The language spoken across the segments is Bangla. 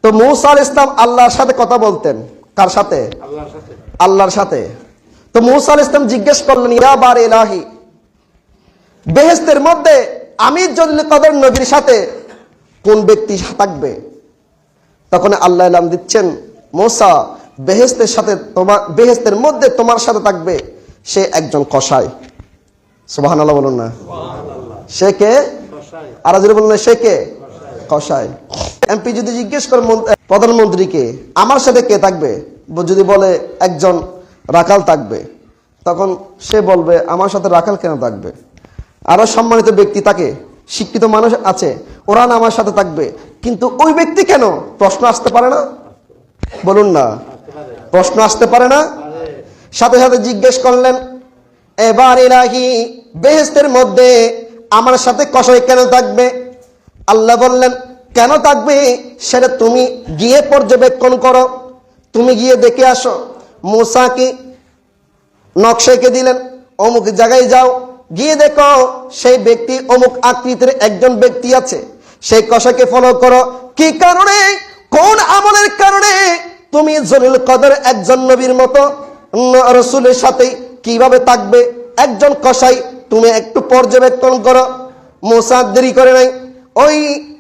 তো মূসা আলাইহিস সালাম আল্লাহর সাথে কথা বলতেন। কার সাথে? আল্লাহর সাথে। তো মূসা আলাইহিস সালাম জিজ্ঞেস করলেন, ইয়া বার ইলাহি, বেহেশতের মধ্যে আমি জলিল কদর নবীর সাথে কোন ব্যক্তি থাকবে? তখন আল্লাহ ইলহাম দিচ্ছেন, মূসা, বেহেশতের মধ্যে তোমার সাথে থাকবে সে একজন কসাই। সুবহানাল্লাহ বলুন না। সে কে? আর যদি বলুন সে কে? কসাই। এমপি যদি জিজ্ঞেস করে প্রধানমন্ত্রীকে আমার সাথে কে থাকবে, যদি বলে একজন রাখাল থাকবে, তখন সে বলবে আমার সাথে রাখাল কেন থাকবে? আরো সম্মানিত ব্যক্তি থাকে, শিক্ষিত মানুষ আছে, ওরা না আমার সাথে থাকবে, কিন্তু ওই ব্যক্তি কেন? প্রশ্ন আসতে পারে না? বলুন না, প্রশ্ন আসতে পারে না? সাথে সাথে জিজ্ঞেস করলেন, এবার ইলাহি, বেহেশতের মধ্যে আমার সাথে কসাই কেন থাকবে? আল্লাহ বললেন, কেন থাকবে সেটা তুমি গিয়ে পর্যবেক্ষণ করো, তুমি গিয়ে দেখে আসো। মূসাকে নকশা এঁকে দিলেন, অমুক জায়গায় যাও, গিয়ে দেখো সেই ব্যক্তি অমুক আকৃতির একজন ব্যক্তি আছে, সেই কসাইকে ফলো করো। কি কারণে, কোন আমলের কারণে তুমি জলিল কদর একজন নবীর মতো রাসূলের সাথে কিভাবে থাকবে একজন কসাই, তুমি একটু পর্যবেক্ষণ করো। মূসা দেরি করে নাই, ওই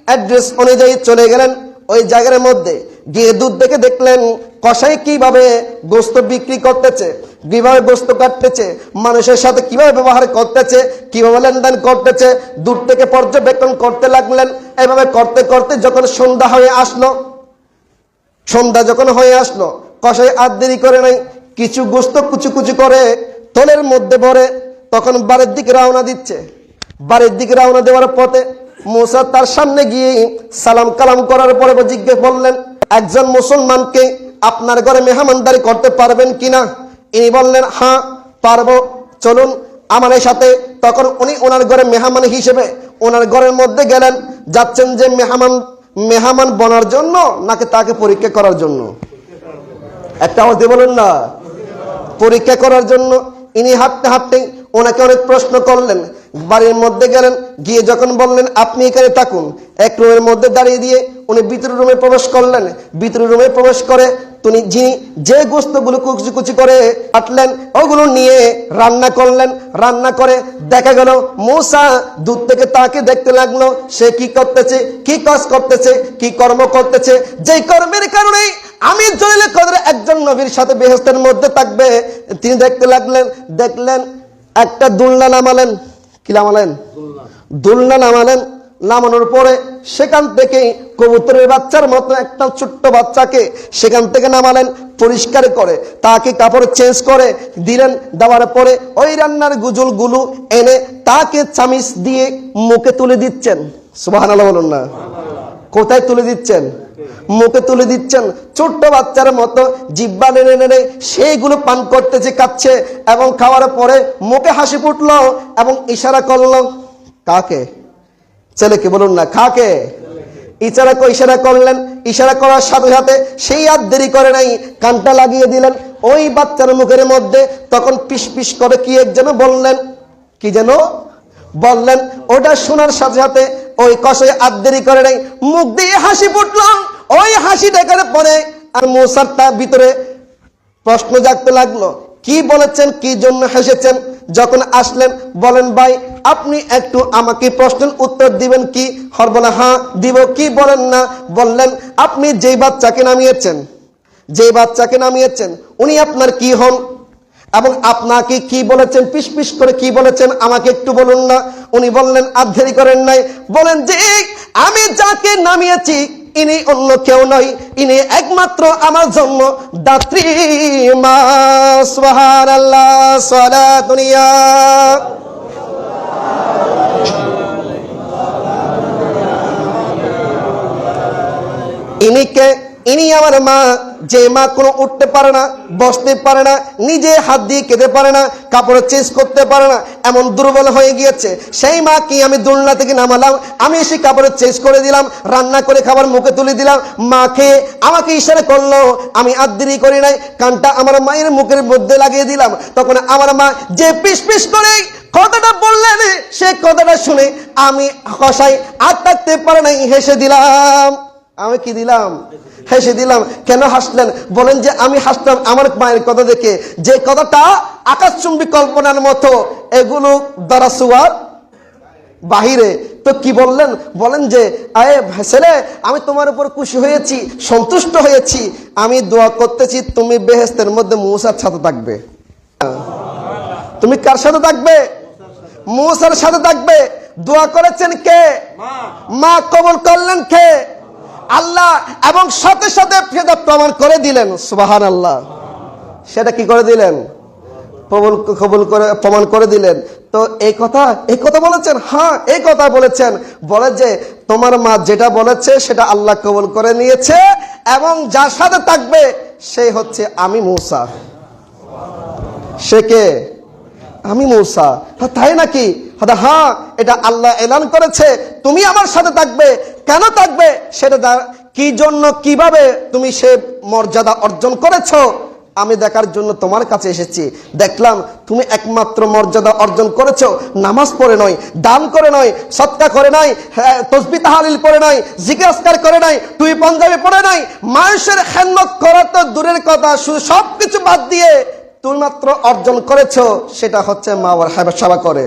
অ্যাড্রেস অনুযায়ী চলে গেলেন ওই জায়গার মধ্যে। গিয়ে দূর দেখে দেখলেন কসাই কিভাবে গোস্ত বিক্রি করতেছে, কিভাবে গোস্ত কাটতেছে, মানুষের সাথে কিভাবে ব্যবহার করতেছে, কিভাবে লেনদেন করতেছে, দূর থেকে পর্যবেক্ষণ করতে লাগলেন। এভাবে করতে করতে যখন সন্ধ্যা হয়ে আসলো, কসাই আর দেরি করে নাই, কিছু গোস্ত কুচু কুচু করে তোলের মধ্যে ভরে তখন বাড়ির দিকে রওনা দিচ্ছে। বাড়ির দিকে রওনা দেওয়ার পথে মূসা তার সামনে গিয়ে সালাম কালাম করার পরে জিজ্ঞেস বললেন, একজন মুসলমানকে আপনার ঘরে মেহমানদারি করতে পারবেন কিনা? ইনি বললেন, হ্যাঁ পারবো, চলুন আমার সাথে। তখন উনি ওনার ঘরে মেহমান হিসেবে ওনার ঘরের মধ্যে গেলেন। যাচ্ছেন যে মেহমান বনার জন্য নাকি তাকে পরীক্ষা করার জন্য? একটা আওয়াজ দিয়ে বলুন না। পরীক্ষা করার জন্য। ইনি হাঁটতে হাঁটতে ওনাকে অনেক প্রশ্ন করলেন। বাড়ির মধ্যে গেলেন, গিয়ে যখন বললেন আপনি এখানে থাকুন, এক রুমের মধ্যে দাঁড়িয়ে দিয়ে উনি ভিতরের রুমে প্রবেশ করলেন। ভিতরের রুমে প্রবেশ করে যিনি যে গোস্তগুলো কুচি কুচি করে কাটলেন ওগুলো নিয়ে রান্না করলেন। রান্না করে দেখা গেল মূসা দূর থেকে তাকে দেখতে লাগলো, সে কি করতেছে, কি কাজ করতেছে, কি কর্ম করতেছে, যেই কর্মের কারণে আমি জলিল কদর একজন নবীর সাথে বেহেশতের মধ্যে থাকবে। তিনি দেখতে লাগলেন, দেখলেন একটা দুলনা নামালেন। কি নামালেন? দুলনা নামালেন। নামানোর পরে সেখান থেকে কবুতরের বাচ্চার মতো একটা ছোট্ট বাচ্চাকে সেখান থেকে নামালেন, পরিষ্কার করে তাকে কাপড় চেঞ্জ করে দিলেন। দেওয়ার পরে ওই রান্নার গুজলগুলো এনে তাকে চামিচ দিয়ে মুখে তুলে দিচ্ছেন। সুবহানাল্লাহ বলুন না। কোথায় তুলে দিচ্ছেন? মুখে তুলে দিচ্ছেন। ছোট্ট বাচ্চার মতো জিহ্বা নেড়ে নেড়ে সেইগুলো পান করতেছে, খাচ্ছে, এবং খাওয়ার পরে মুখে হাসি ফুটলো এবং ইশারা করলো। কাকে? ছেলেকে বলুন না, কাকে? ইশারা করলেন। ইশারা করার সাথে সাথে সেই আর দেরি করে নাই, কানটা লাগিয়ে দিলেন ওই বাচ্চার মুখের মধ্যে। তখন পিস পিস করে কি এক যেন বললেন, কি যেন বললেন। ওটা শোনার সাথে সাথে ওই কসাই আর দেরি করে নাই, মুখ দিয়ে হাসি ফুটল। ওই হাসি দেখার পরে আর মূসার তার ভিতরে প্রশ্ন জাগতে লাগলো, কি বলেছেন, কি জন্য হেসেছেন? যখন আসলেন বলেন, ভাই আপনি একটু আমাকে প্রশ্নের উত্তর দিবেন কি? হর বলে, হ্যাঁ দিব। কি বলেন না? বললেন, আপনি যেই বাচ্চাকে নামিয়েছেন উনি আপনার কি হন এবং আপনাকে কি বলেছেন, পিস পিস করে কি বলেছেন আমাকে একটু বলুন না। উনি বললেন, আর দেরি করেন নাই, বলেন যে আমি যাকে নামিয়েছি ইনি অন্য কেউ নয়, ইনি একমাত্র আমার জন্য দাত্রী মা। সুবহানাল্লাহ, সালাতুন ইয়া। ইনি আমার মা, যে মা কোনো উঠতে পারে না, বসতে পারে না, নিজে হাত দিয়ে খেতে পারে না, কাপড় চেঞ্জ করতে পারে না, এমন দুর্বল হয়ে গিয়েছে, সেই মা কি আমি দোলনা থেকে নামালাম, আমি এসে কাপড় চেঞ্জ করে দিলাম, রান্না করে খাবার মুখে তুলে দিলাম, মা খেয়ে আমাকে ইশারা করলো, আমি আর দেরি করি নাই, কানটা আমার মায়ের মুখের মধ্যে লাগিয়ে দিলাম। তখন আমার মা যে পিস পিস করে কথাটা বললেন, সে কথাটা শুনে আমি কসাই আর থাকতে পারে নাই, হেসে দিলাম। আমি কি দিলাম? হেসে দিলাম। কেন হাসলেন? বলেন যে আমি হাসলাম আমার মায়ের কথা দেখে, যে কথাটা আকাশচুম্বী কল্পনার মতো, এগুলো দারাসুয়ার বাহিরে। তো কি বললেন? বলেন যে আয়ে ছেলে, আমি তোমার উপর খুশি হয়েছি, সন্তুষ্ট হয়েছি, আমি দোয়া করতেছি তুমি বেহেশতের মধ্যে মূসার সাথে থাকবে। তুমি কার সাথে থাকবে? মূসার সাথে থাকবে। দোয়া করেছেন কে? মা। কবুল করলেন কে? আল্লাহ। এবং সাথে সাথে সেটা প্রমাণ করে দিলেন। সুবহানাল্লাহ। সেটা কি করে দিলেন? কবুল করে প্রমাণ করে দিলেন। তো এই কথা বলেছেন? হ্যাঁ, এই কথা বলেছেন। বলে যে তোমার মা যেটা বলেছে সেটা আল্লাহ কবুল করে নিয়েছে, এবং যার সাথে থাকবে সে হচ্ছে আমি মূসা। সে কে? আমি মূসা। তাই নাকি? হ্যাঁ, এটা আল্লাহ এলান করেছে তুমি আমার সাথে থাকবে। কেন থাকবে সেটা, কি জন্য, কিভাবে তুমি সে মর্যাদা অর্জন করেছো আমি দেখার জন্য তোমার কাছে এসেছি। দেখলাম তুমি একমাত্র মর্যাদা অর্জন করেছো নামাজ পড়ে নয়, দান করে নয়, সদকা করে নাই, তাসবিহ তাহলিল পড়ে নাই, জিকির আজকার করে নাই, তুই পাঞ্জাবি পড়ে নাই, মানুষের খেদমত করা তো দূরের কথা, শুধু সবকিছু বাদ দিয়ে তুমি মাত্র অর্জন করেছো সেটা হচ্ছে মা বাবার সেবা করে।